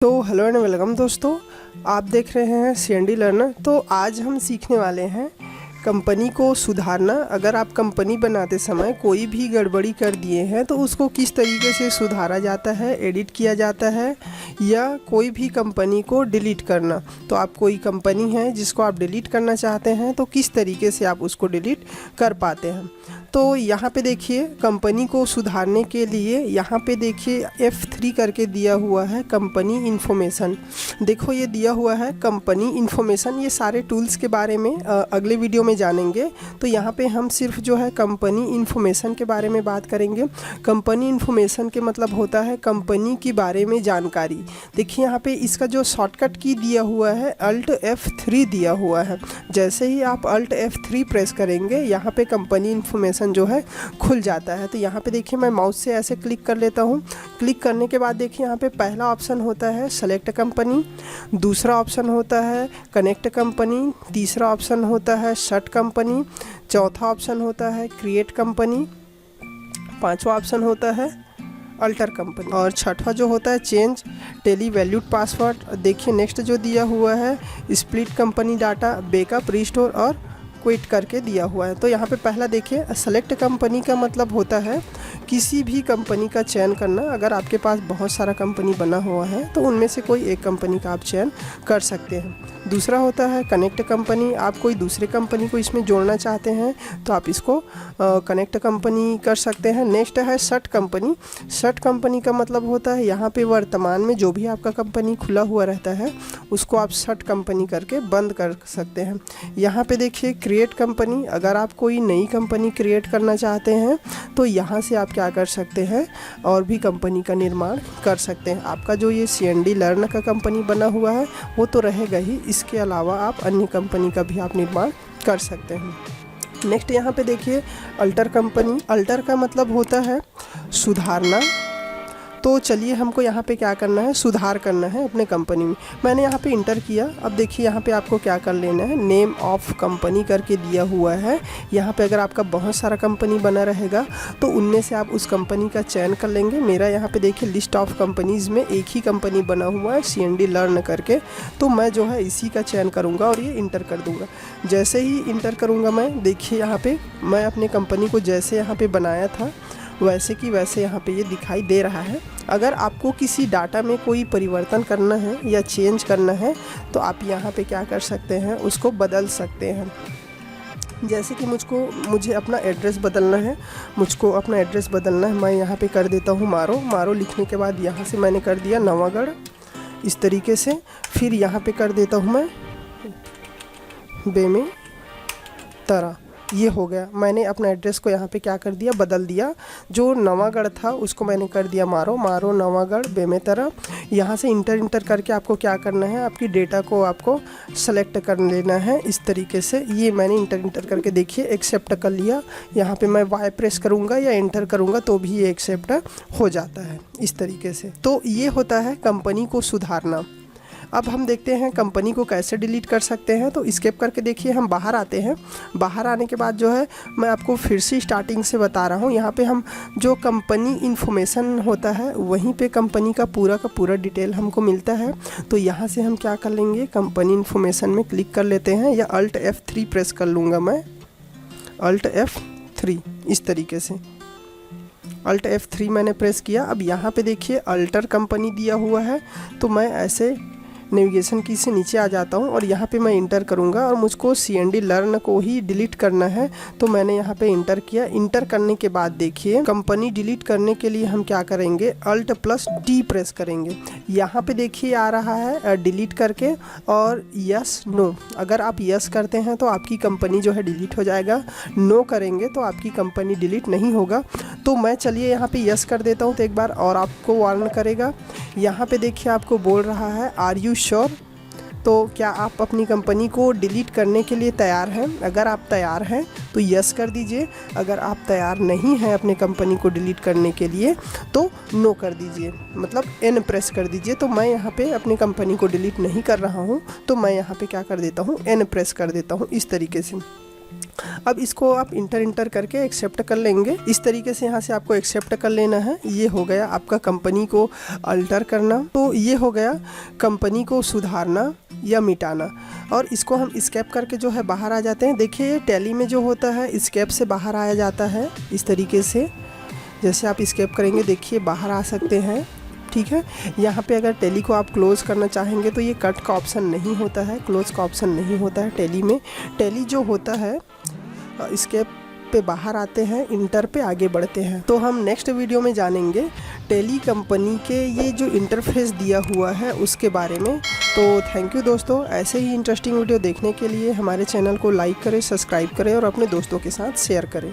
तो hello and welcome दोस्तों, आप देख रहे हैं CND लर्नर। तो आज हम सीखने वाले हैं कंपनी को सुधारना। अगर आप कंपनी बनाते समय कोई भी गड़बड़ी कर दिए हैं तो उसको किस तरीके से सुधारा जाता है, एडिट किया जाता है, या कोई भी कंपनी को डिलीट करना। तो आप कोई कंपनी है जिसको आप डिलीट करना चाहते हैं तो किस तरीके से आप उसको डिलीट कर पाते हैं। तो यहाँ पे देखिए, कंपनी को सुधारने के लिए यहाँ पे देखिए F3 करके दिया हुआ है, कंपनी इन्फॉर्मेशन। देखो ये दिया हुआ है कंपनी इन्फॉर्मेशन। ये सारे टूल्स के बारे में अगले वीडियो में जानेंगे। तो यहाँ पे हम सिर्फ जो है कंपनी इन्फॉर्मेशन के बारे में बात करेंगे। कंपनी इन्फॉर्मेशन के मतलब होता है कंपनी के बारे में जानकारी। देखिए यहाँ पे इसका जो शॉर्टकट की दिया हुआ है Alt F3 दिया हुआ है। जैसे ही आप Alt F3 प्रेस करेंगे यहाँ पे कंपनी इन्फॉर्मेशन जो है खुल जाता है। तो यहाँ पे देखिए मैं माउस से ऐसे क्लिक कर लेता हूँ। क्लिक करने के बाद देखिए यहाँ पे पहला ऑप्शन होता है सेलेक्ट कंपनी, दूसरा ऑप्शन होता है कनेक्ट कंपनी, तीसरा ऑप्शन होता है शट कंपनी, चौथा ऑप्शन होता है क्रिएट कंपनी, पांचवा ऑप्शन होता है अल्टर कंपनी, और छठवा जो होता है चेंज टेली वैल्यूड पासवर्ड। देखिए नेक्स्ट जो दिया हुआ है split company data, backup, restore और क्विट करके दिया हुआ है। तो यहाँ पे पहला देखिए सेलेक्ट कंपनी का मतलब होता है किसी भी कंपनी का चयन करना। अगर आपके पास बहुत सारा कंपनी बना हुआ है तो उनमें से कोई एक कंपनी का आप चयन कर सकते हैं। दूसरा होता है कनेक्ट कंपनी। आप कोई दूसरे कंपनी को इसमें जोड़ना चाहते हैं तो आप इसको कनेक्ट कंपनी कर सकते हैं। नेक्स्ट है शट कंपनी। शट कंपनी का मतलब होता है यहाँ पे वर्तमान में जो भी आपका कंपनी खुला हुआ रहता है उसको आप शट कंपनी करके बंद कर सकते हैं। यहाँ पे देखिए क्रिएट कंपनी। अगर आप कोई नई कंपनी क्रिएट करना चाहते हैं तो यहाँ से आप क्या कर सकते हैं, और भी कंपनी का निर्माण कर सकते हैं। आपका जो ये CND लर्न का कंपनी बना हुआ है वो तो रहेगा ही, इसके अलावा आप अन्य कंपनी का भी आप निर्माण कर सकते हैं। नेक्स्ट यहाँ पे देखिए अल्टर कंपनी। अल्टर का मतलब होता है सुधारना। तो चलिए हमको यहाँ पे क्या करना है, सुधार करना है अपने कंपनी में। मैंने यहाँ पे इंटर किया। अब देखिए यहाँ पे आपको क्या कर लेना है, नेम ऑफ कंपनी करके दिया हुआ है। यहाँ पे अगर आपका बहुत सारा कंपनी बना रहेगा तो उनमें से आप उस कंपनी का चयन कर लेंगे। मेरा यहाँ पे देखिए लिस्ट ऑफ कंपनीज़ में एक ही कंपनी बना हुआ है CND लर्न करके, तो मैं जो है इसी का चयन करूँगा और ये इंटर कर दूँगा। जैसे ही इंटर करूँगा मैं, देखिए यहाँ पर मैं अपने कंपनी को जैसे यहाँ पर बनाया था वैसे कि वैसे यहाँ पे ये दिखाई दे रहा है। अगर आपको किसी डाटा में कोई परिवर्तन करना है या चेंज करना है तो आप यहाँ पे क्या कर सकते हैं, उसको बदल सकते हैं। जैसे कि मुझे अपना एड्रेस बदलना है, मैं यहाँ पे कर देता हूँ मारो लिखने के बाद यहाँ से मैंने कर दिया नवागढ़ इस तरीके से। फिर यहाँ पे कर देता हूँ मैं बेमेतरा। ये हो गया, मैंने अपना एड्रेस को यहाँ पे क्या कर दिया, बदल दिया। जो नवागढ़ था उसको मैंने कर दिया मारो नवागढ़ बेमेतरा। यहाँ से इंटर करके आपको क्या करना है, आपकी डेटा को आपको सेलेक्ट कर लेना है इस तरीके से। ये मैंने इंटर करके देखिए एक्सेप्ट कर लिया। यहाँ पे मैं Y प्रेस करूँगा या इंटर करूँगा तो भी ये एक्सेप्ट हो जाता है इस तरीके से। तो ये होता है कंपनी को सुधारना। अब हम देखते हैं कंपनी को कैसे डिलीट कर सकते हैं। तो स्केप करके देखिए हम बाहर आते हैं। बाहर आने के बाद जो है मैं आपको फिर से स्टार्टिंग से बता रहा हूँ। यहाँ पे हम जो कंपनी इन्फॉर्मेशन होता है वहीं पे कंपनी का पूरा डिटेल हमको मिलता है। तो यहाँ से हम क्या कर लेंगे, कंपनी इन्फॉर्मेशन में क्लिक कर लेते हैं, या Alt F3 प्रेस कर लूँगा मैं, Alt F3 इस तरीके से। Alt F3 मैंने प्रेस किया। अब यहाँ पे देखिए अल्टर कंपनी दिया हुआ है, तो मैं ऐसे नेविगेशन की से नीचे आ जाता हूँ और यहाँ पे मैं इंटर करूँगा और मुझको CND लर्न को ही डिलीट करना है। तो मैंने यहाँ पे इंटर किया। इंटर करने के बाद देखिए कंपनी डिलीट करने के लिए हम क्या करेंगे, Alt+D प्रेस करेंगे। यहाँ पे देखिए आ रहा है डिलीट करके और यस नो। अगर आप यस करते हैं तो आपकी कंपनी जो है डिलीट हो जाएगा, नो करेंगे तो आपकी कंपनी डिलीट नहीं होगा। तो मैं चलिए यहाँ पे यस कर देता हूँ तो एक बार और आपको वार्न करेगा। यहाँ पे देखिए आपको बोल रहा है आर यू श्योर। तो क्या आप अपनी कंपनी को डिलीट करने के लिए तैयार हैं? अगर आप तैयार हैं तो यस कर दीजिए। अगर आप तैयार नहीं हैं अपने कंपनी को डिलीट करने के लिए तो नो कर दीजिए, मतलब N प्रेस कर दीजिए। तो मैं यहाँ पे अपनी कंपनी को डिलीट नहीं कर रहा हूँ, तो मैं यहाँ पे क्या कर देता हूँ, N प्रेस कर देता हूँ इस तरीके से। अब इसको आप इंटर करके एक्सेप्ट कर लेंगे। इस तरीके से यहाँ से आपको एक्सेप्ट कर लेना है। ये हो गया आपका कंपनी को अल्टर करना। तो ये हो गया कंपनी को सुधारना या मिटाना। और इसको हम स्केप करके जो है बाहर आ जाते हैं। देखिए टैली में जो होता है स्केप से बाहर आया जाता है इस तरीके से। जैसे आप स्केप करेंगे देखिए बाहर आ सकते हैं, ठीक है। यहाँ पे अगर टैली को आप क्लोज़ करना चाहेंगे तो ये कट का ऑप्शन नहीं होता है, क्लोज़ का ऑप्शन नहीं होता है टैली में। टैली जो होता है स्केप पे बाहर आते हैं, इंटर पे आगे बढ़ते हैं। तो हम नेक्स्ट वीडियो में जानेंगे टैली कंपनी के ये जो इंटरफेस दिया हुआ है उसके बारे में। तो थैंक यू दोस्तों। ऐसे ही इंटरेस्टिंग वीडियो देखने के लिए हमारे चैनल को लाइक करें, सब्सक्राइब करें और अपने दोस्तों के साथ शेयर करें।